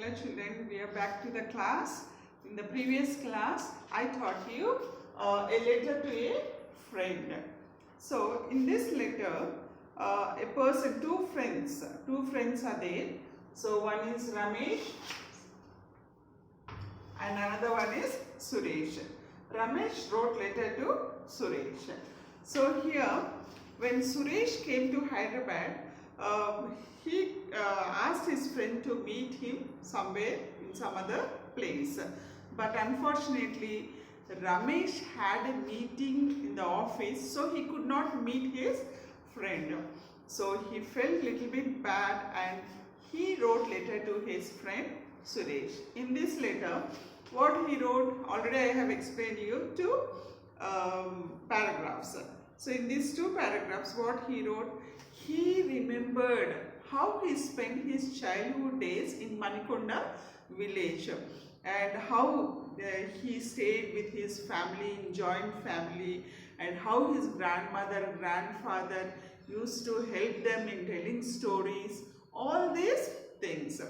Hello children, we are back to the class. In the previous class, I taught you a letter to a friend. So in this letter, two friends are there. So one is Ramesh and another one is Suresh. Ramesh wrote letter to Suresh. So here, when Suresh came to Hyderabad, he asked his friend to meet him somewhere in some other place. But unfortunately, Ramesh had a meeting in the office, so he could not meet his friend. So he felt little bit bad and he wrote letter to his friend Suresh. In this letter, what he wrote, already I have explained you two paragraphs. So in these two paragraphs, what he wrote, he remembered how he spent his childhood days in Manikonda village and how he stayed with his family in joint family and how his grandmother, grandfather used to help them in telling stories, all these things.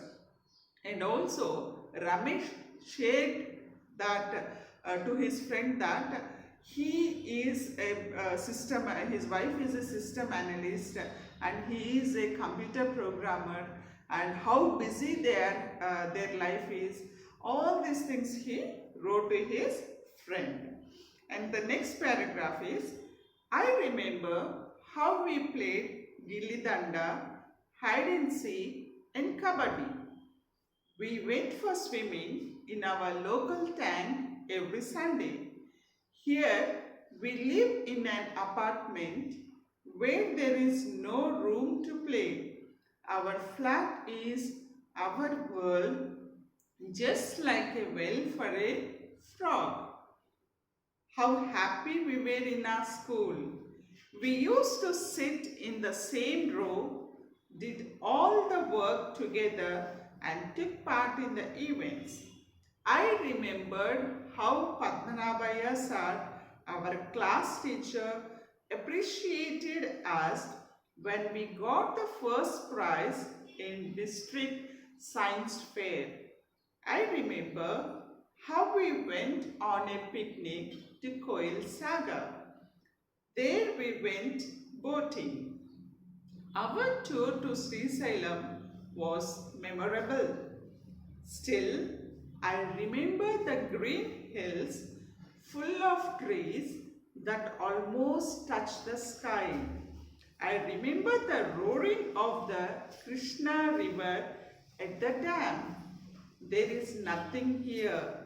And also Ramesh shared that to his friend that he is his wife is a system analyst and he is a computer programmer, and how busy their life is. All these things he wrote to his friend. And the next paragraph is, I remember how we played gilli danda, hide and seek and kabaddi. We went for swimming in our local tank every Sunday. Here we live in an apartment where there is no room to play. Our flat is our world, just like a well for a frog. How happy we were in our school. We used to sit in the same row, did all the work together and took part in the events. I remembered how Padmanabhaya sir, our class teacher, appreciated us when we got the first prize in district science fair. I remember how we went on a picnic to Koil Sagar. There we went boating. Our tour to Sri Salem was memorable. Still, I remember the green hills full of trees that almost touch the sky. I remember the roaring of the Krishna river at the dam. There is nothing here.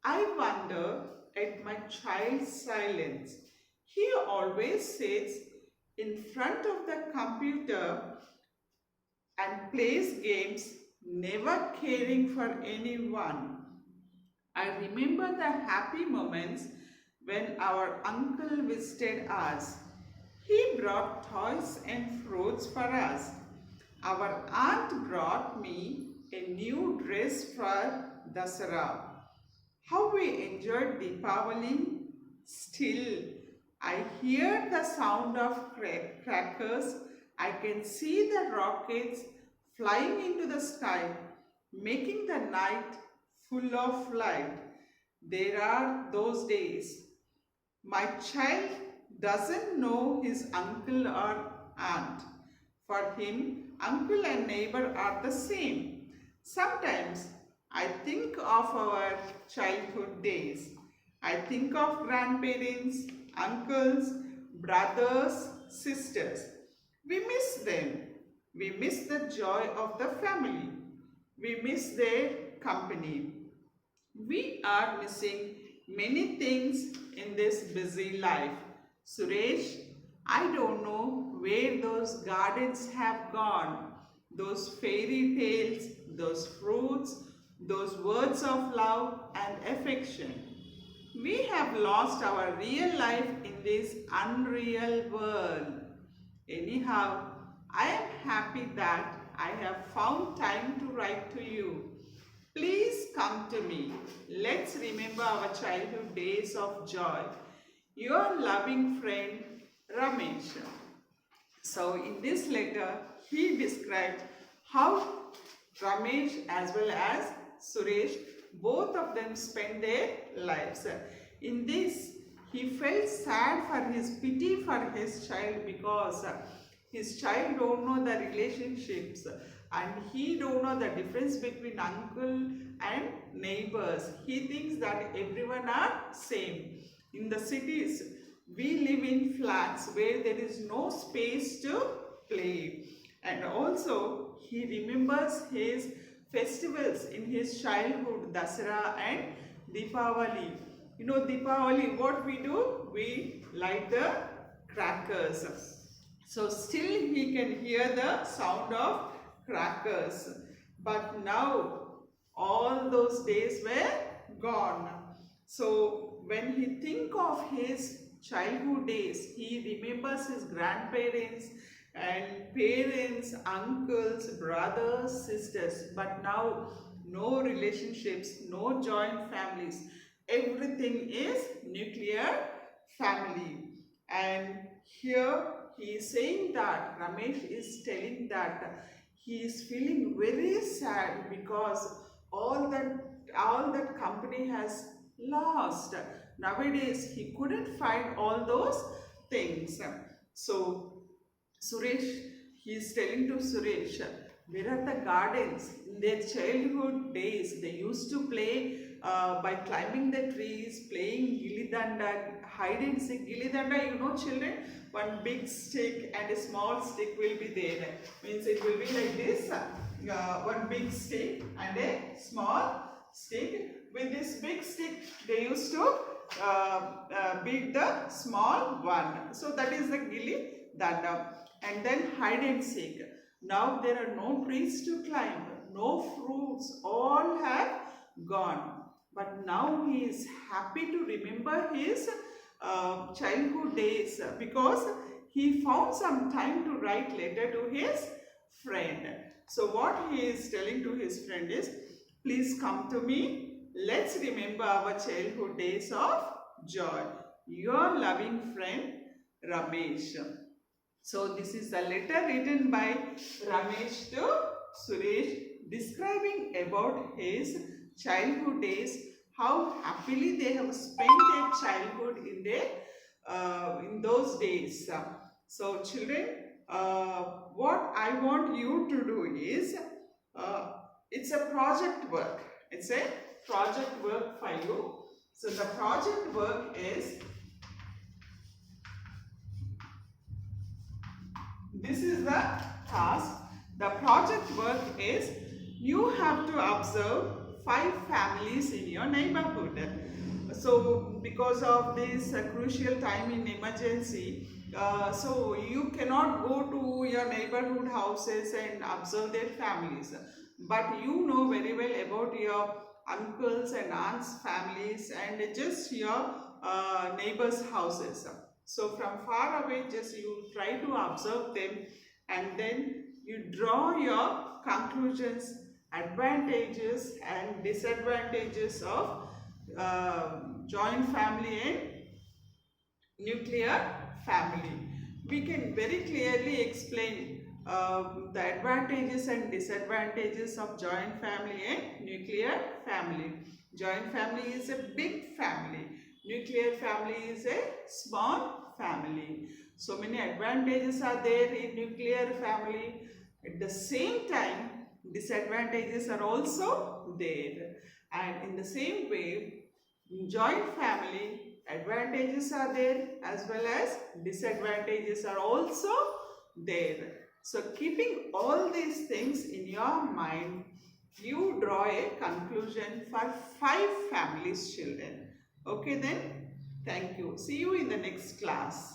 I wonder at my child's silence. He always sits in front of the computer and plays games, never caring for anyone. I remember the happy moments when our uncle visited us. He brought toys and fruits for us. Our aunt brought me a new dress for Dasara. How we enjoyed Deepavali. Still, I hear the sound of crackers. I can see the rockets flying into the sky, making the night full of light. There are those days. My child doesn't know his uncle or aunt. For him, uncle and neighbor are the same. Sometimes I think of our childhood days. I think of grandparents, uncles, brothers, sisters. We miss them. We miss the joy of the family. We miss their company. We are missing many things in this busy life. Suresh, I don't know where those gardens have gone. Those fairy tales, those fruits, those words of love and affection. We have lost our real life in this unreal world. Anyhow, I am happy that I have found time to write to you. Please come to me. Let's remember our childhood days of joy. Your loving friend, Ramesh. So in this letter, he described how Ramesh as well as Suresh, both of them spent their lives. In this, he felt sad for his pity for his child, because his child don't know the relationships and he don't know the difference between uncle and neighbors. He thinks that everyone are same. In the cities, we live in flats where there is no space to play. And also, he remembers his festivals in his childhood, Dasara and Deepavali. You know, Deepavali, what we do? We light the crackers. So still he can hear the sound of crackers. But now all those days were gone. So when he think of his childhood days, he remembers his grandparents and parents, uncles, brothers, sisters. But now no relationships, no joint families. Everything is nuclear family. And here he is saying that, Ramesh is telling that he is feeling very sad because all that company has lost. Nowadays he couldn't find all those things. So Suresh, he is telling to Suresh, where are the gardens? In their childhood days, they used to play by climbing the trees, playing gilli danda, hide and seek. Gilli danda, you know, children, one big stick and a small stick will be there. Means it will be like this, one big stick and a small stick. With this big stick, they used to beat the small one. So that is the gilli danda. And then hide and seek. Now there are no trees to climb, no fruits, all have gone. But now he is happy to remember his childhood days, because he found some time to write letter to his friend. So what he is telling to his friend is, please come to me, let's remember our childhood days of joy. Your loving friend Ramesh. So this is a letter written by Ramesh to Suresh, describing about his childhood days, how happily they have spent their childhood in those days. So children, what I want you to do is, it's a project work. It's a project work for you. So the project work is, this is the task. The project work is, you have to observe 5 families in your neighborhood. So because of this crucial time in emergency, so you cannot go to your neighborhood houses and observe their families. But you know very well about your uncles and aunts families and just your neighbors' houses. So from far away, just you try to observe them and then you draw your conclusions, advantages and disadvantages of joint family and nuclear family. We can very clearly explain the advantages and disadvantages of joint family and nuclear family. Joint family is a big family. Nuclear family is a small family. So many advantages are there in nuclear family. At the same time, disadvantages are also there. And in the same way, in joint family, advantages are there as well as disadvantages are also there. So keeping all these things in your mind, you draw a conclusion for 5 families, children. Okay then, thank you. See you in the next class.